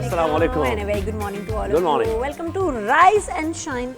Assalamu alaikum. And a very good morning to all Good of morning. you. Welcome to Rise and Shine,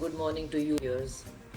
Good morning to you viewers.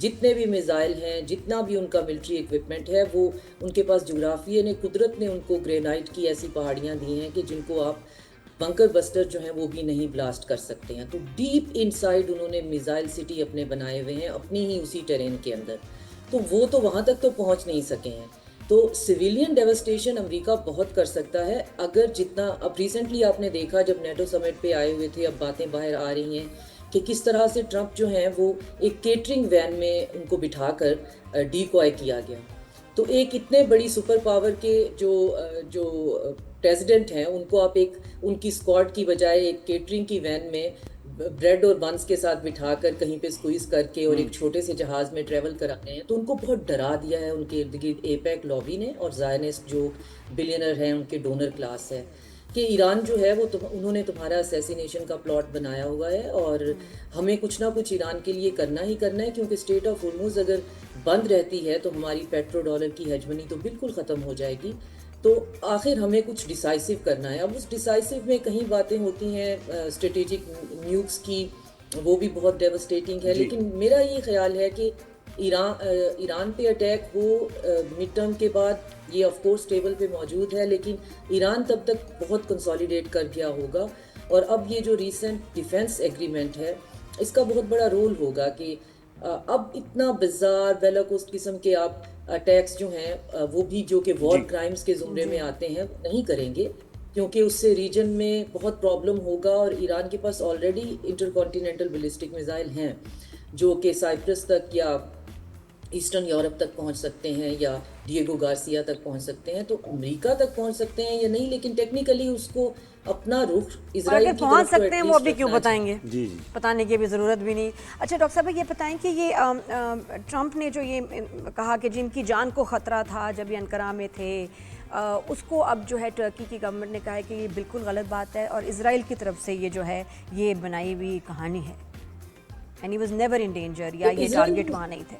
جتنے بھی missile ہیں, جتنا بھی ان کا military equipment ہے, وہ ان کے پاس جغرافیہ نے, قدرت نے ان کو گرینائٹ کی ایسی پہاڑیاں دی ہیں کہ جن کو آپ بنکر بسٹر جو ہیں وہ بھی نہیں بلاسٹ کر سکتے ہیں. تو ڈیپ انسائڈ انہوں نے میزائل سٹی اپنے بنائے ہوئے ہیں اپنی ہی اسی ٹیرین کے اندر, تو وہ تو وہاں تک تو پہنچ نہیں سکے ہیں. تو سویلین ڈیوسٹیشن امریکہ بہت کر سکتا ہے اگر جتنا, اب ریسنٹلی آپ نے دیکھا جب نیٹو سمٹ پہ آئے ہوئے تھے, اب باتیں باہر آ رہی ہیں کہ کس طرح سے ٹرمپ جو ہیں وہ ایک کیٹرنگ وین میں ان کو بٹھا کر ڈیکوائے کیا گیا. تو ایک اتنے بڑی سپر پاور کے جو پریزیڈنٹ ہیں ان کو آپ ایک ان کی اسکواڈ کی بجائے ایک کیٹرنگ کی وین میں بریڈ اور بنس کے ساتھ بٹھا کر کہیں پہ سکویز کر کے اور ایک چھوٹے سے جہاز میں ٹریول کرانے ہیں, تو ان کو بہت ڈرا دیا ہے ان کے ارد گرد ایپیک لابی نے اور زائنسٹ جو بلینر ہیں ان کے ڈونر کلاس ہے کہ ایران جو ہے وہ انہوں نے تمہارا اسیسینیشن کا پلاٹ بنایا ہوا ہے اور ہمیں کچھ نہ کچھ ایران کے لیے کرنا ہی کرنا ہے, کیونکہ اسٹیٹ آف ہرمز اگر بند رہتی ہے تو ہماری پیٹرو ڈالر کی ہیجمنی تو بالکل ختم ہو جائے گی. تو آخر ہمیں کچھ ڈیسائسو کرنا ہے. اب اس ڈیسائسو میں کہیں باتیں ہوتی ہیں اسٹریٹجک نیوکس کی, وہ بھی بہت ڈیوسٹیٹنگ ہے, لیکن میرا یہ خیال ہے کہ ایران پہ اٹیک ہو مڈ ٹرم کے بعد, یہ آف کورس ٹیبل پہ موجود ہے, لیکن ایران تب تک بہت کنسالیڈیٹ کر گیا ہوگا. اور اب یہ جو ریسنٹ ڈیفنس ایگریمنٹ ہے اس کا بہت بڑا رول ہوگا کہ اب اتنا بزار بیلاکوسٹ قسم کے آپ اٹیکس جو ہیں وہ بھی جو کہ وار کرائمز کے زمرے میں آتے ہیں نہیں کریں گے, کیونکہ اس سے ریجن میں بہت پرابلم ہوگا. اور ایران کے پاس already intercontinental ballistic missile ہیں جو کہ سائپرس تک یا ایسٹرن یورپ تک پہنچ سکتے ہیں یا ڈیگو گارسیا تک پہنچ سکتے ہیں. تو امریکہ تک پہنچ سکتے ہیں یا نہیں, لیکن ٹیکنیکلی اس کو اپنا رخ اسرائیل کی طرف پہنچ سکتے ہیں وہ ابھی کیوں بتائیں گے, جی بتانے کی بھی ضرورت بھی نہیں. اچھا ڈاکٹر صاحب یہ بتائیں کہ یہ ٹرمپ نے جو یہ کہا کہ جن کی جان کو خطرہ تھا جب یہ انقرہ میں تھے, اس کو اب جو ہے ٹرکی کی گورنمنٹ نے کہا ہے کہ یہ بالکل غلط بات ہے اور اسرائیل کی طرف سے یہ جو ہے یہ بنائی ہوئی کہانی ہے, and he was never in danger, یا یہ ٹارگٹ وہاں نہیں تھے.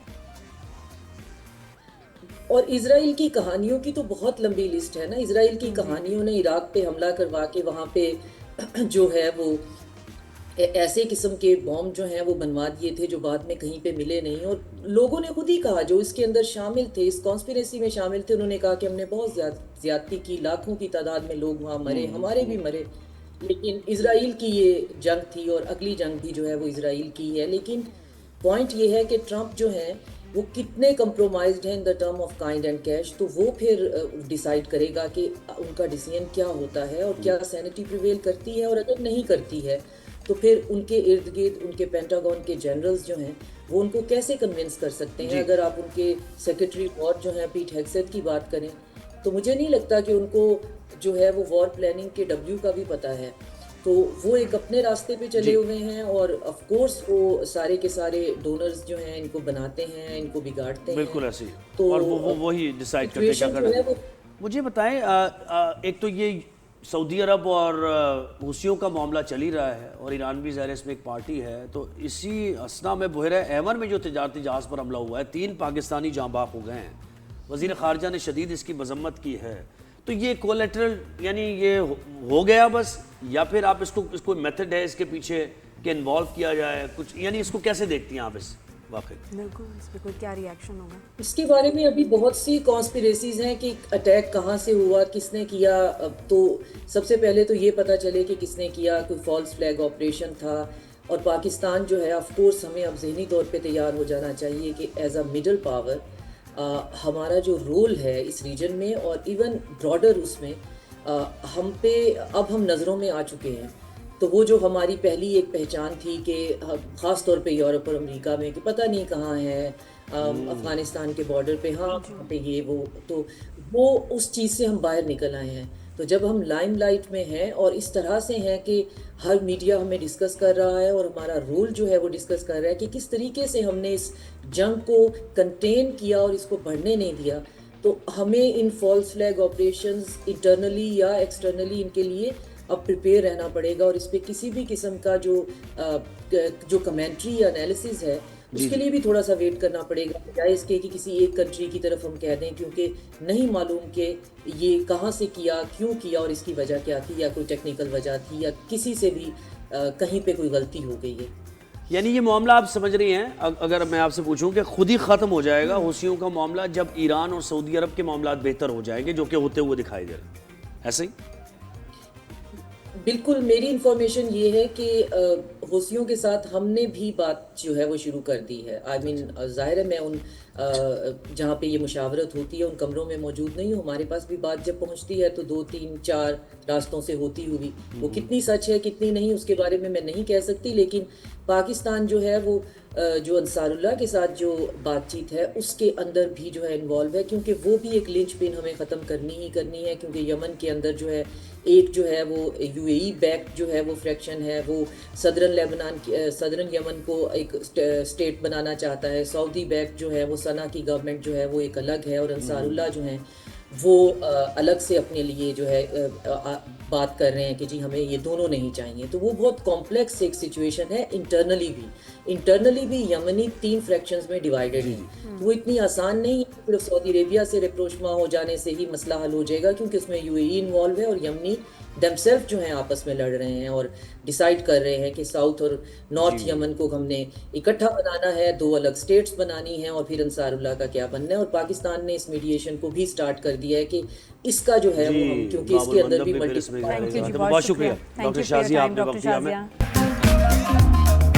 اور اسرائیل کی کہانیوں کی تو بہت لمبی لسٹ ہے نا. اسرائیل کی کہانیوں نے عراق پہ حملہ کروا کے وہاں پہ جو ہے وہ ایسے قسم کے بوم جو ہیں وہ بنوا دیے تھے جو بعد میں کہیں پہ ملے نہیں. اور لوگوں نے خود ہی کہا جو اس کے اندر شامل تھے, اس کانسپیریسی میں شامل تھے, انہوں نے کہا کہ ہم نے بہت زیادتی کی, لاکھوں کی تعداد میں لوگ وہاں مرے, ہمارے بھی مرے, لیکن اسرائیل کی یہ جنگ تھی اور اگلی جنگ بھی جو ہے وہ اسرائیل کی ہے. لیکن پوائنٹ یہ ہے کہ ٹرمپ جو ہیں وہ کتنے کمپرومائزڈ ہیں in the term of kind and cash, تو وہ پھر ڈیسائیڈ کرے گا کہ ان کا ڈیسیژن کیا ہوتا ہے اور کیا سینٹی پریویل کرتی ہے, اور اگر نہیں کرتی ہے تو پھر ان کے ارد گرد ان کے پینٹاگون کے جنرلز جو ہیں وہ ان کو کیسے کنونس کر سکتے ہیں. اگر آپ ان کے سیکرٹری وار جو ہیں پیٹ ہیگسیت کی بات کریں تو مجھے نہیں لگتا کہ ان کو جو ہے وہ وار پلاننگ کے ڈبلیو کا بھی پتہ ہے. تو وہ ایک اپنے راستے پہ چلے ہوئے ہیں, اور آف کورس وہ سارے کے سارے ڈونرز جو ہیں ان کو بناتے ہیں, ان کو بگاڑتے ہیں, بالکل ایسے, اور وہی ڈیسائیڈ کرتے کیا کرنا ہے. مجھے بتائیں, ایک تو یہ سعودی عرب اور حوثیوں کا معاملہ چل ہی رہا ہے اور ایران بھی ظاہر اس میں ایک پارٹی ہے, تو اسی اسنا میں بحیرہ ایمن میں جو تجارتی جہاز پر حملہ ہوا ہے 3 پاکستانی جاں بحق ہو گئے ہیں. وزیر خارجہ نے شدید اس کی مذمت کی ہے. تو یہ کولیٹرل یعنی یہ ہو گیا بس, یا پھر آپ اس کو میتھڈ ہے اس کے پیچھے کہ انوالو کیا جائے کچھ, یعنی اس کو کیسے دیکھتی ہیں آپ اس واقعے؟ بالکل, اس پہ کوئی کیا ری ایکشن ہوگا؟ اس کے بارے میں ابھی بہت سی کانسپیریسیز ہیں کہ اٹیک کہاں سے ہوا, کس نے کیا. تو سب سے پہلے تو یہ پتہ چلے کہ کس نے کیا, کوئی فالس فلیگ آپریشن تھا. اور پاکستان جو ہے آف کورس ہمیں اب ذہنی طور پہ تیار ہو جانا چاہیے کہ ایز اے مڈل پاور ہمارا جو رول ہے اس ریجن میں اور ایون براڈر اس میں ہم پہ اب ہم نظروں میں آ چکے ہیں. تو وہ جو ہماری پہلی ایک پہچان تھی کہ خاص طور پہ یورپ اور امریکہ میں کہ پتہ نہیں کہاں ہے, افغانستان کے بارڈر پہ, ہاں پہ یہ تو وہ اس چیز سے ہم باہر نکل آئے ہیں. تو جب ہم لائم لائٹ میں ہیں اور اس طرح سے ہیں کہ ہر میڈیا ہمیں ڈسکس کر رہا ہے اور ہمارا رول جو ہے وہ ڈسکس کر رہا ہے کہ کس طریقے سے ہم نے اس جنگ کو کنٹین کیا اور اس کو بڑھنے نہیں دیا, تو ہمیں ان فالس فلیگ آپریشنز انٹرنلی یا ایکسٹرنلی ان کے لیے اب پریپیئر رہنا پڑے گا. اور اس پہ کسی بھی قسم کا جو کمنٹری یا انالیسز ہے اس کے لیے بھی تھوڑا سا ویٹ کرنا پڑے گا, بجائے اس کے کہ کسی ایک کنٹری کی طرف ہم کہہ دیں, کیونکہ نہیں معلوم کہ یہ کہاں سے کیا, کیوں کیا اور اس کی وجہ کیا تھی, یا کوئی ٹیکنیکل وجہ تھی یا کسی سے بھی کہیں پہ کوئی غلطی ہو گئی ہے. یعنی یہ معاملہ آپ سمجھ رہی ہیں اگر میں آپ سے پوچھوں کہ خود ہی ختم ہو جائے گا حوثیوں کا معاملہ جب ایران اور سعودی عرب کے معاملات بہتر ہو جائیں گے جو کہ ہوتے ہوئے دکھائی دے رہے ہیں، ایسے ہی؟ بالکل، میری انفارمیشن یہ ہے کہ حوثیوں کے ساتھ ہم نے بھی بات جو ہے وہ شروع کر دی ہے. آئی مین ظاہر ہے میں ان جہاں پہ یہ مشاورت ہوتی ہے ان کمروں میں موجود نہیں ہوں. ہمارے پاس بھی بات جب پہنچتی ہے تو 2 3 4 راستوں سے ہوتی ہوئی، وہ کتنی سچ ہے کتنی نہیں اس کے بارے میں نہیں کہہ سکتی، لیکن پاکستان جو ہے وہ جو انصار اللہ کے ساتھ جو بات چیت ہے اس کے اندر بھی جو ہے انوالو ہے، کیونکہ وہ بھی ایک لنچ پن ہمیں ختم کرنی ہی کرنی ہے. کیونکہ یمن کے اندر جو ہے ایک جو ہے وہ یو اے ای بیک جو ہے وہ فریکشن ہے، وہ صدرن یمن کو ایک اسٹیٹ بنانا چاہتا ہے. سعودی بیک جو ہے وہ سنا کی گورنمنٹ جو ہے وہ ایک الگ ہے، اور انصار اللہ جو ہیں وہ الگ سے اپنے لیے جو ہے بات کر رہے ہیں کہ جی ہمیں یہ دونوں نہیں چاہیے. تو وہ بہت کمپلیکس ایک سچویشن ہے. انٹرنلی بھی یمنی 3 فریکشنز میں ڈیوائیڈڈ ہیں. وہ اتنی آسان نہیں ہے صرف سعودی عربیہ سے ریپروشما ہو جانے سے ہی مسئلہ حل ہو جائے گا، کیونکہ اس میں یو اے ای انوالو ہے اور یمنی دم سیلف جو ہیں آپس میں لڑ رہے ہیں اور ڈیسائیڈ کر رہے ہیں کہ ساؤتھ اور نارتھ یمن کو ہم نے اکٹھا بنانا ہے، 2 الگ اسٹیٹس بنانی ہیں، اور پھر انصار اللہ کا کیا بننا ہے. اور پاکستان نے اس میڈیشن کو بھی سٹارٹ کر دیا ہے کہ اس کا جو ہے وہ ہم، کیونکہ اس کے اندر بھی بہت شکریہ ڈاکٹر شازیہ، آپ نے وقت دیا ہمیں.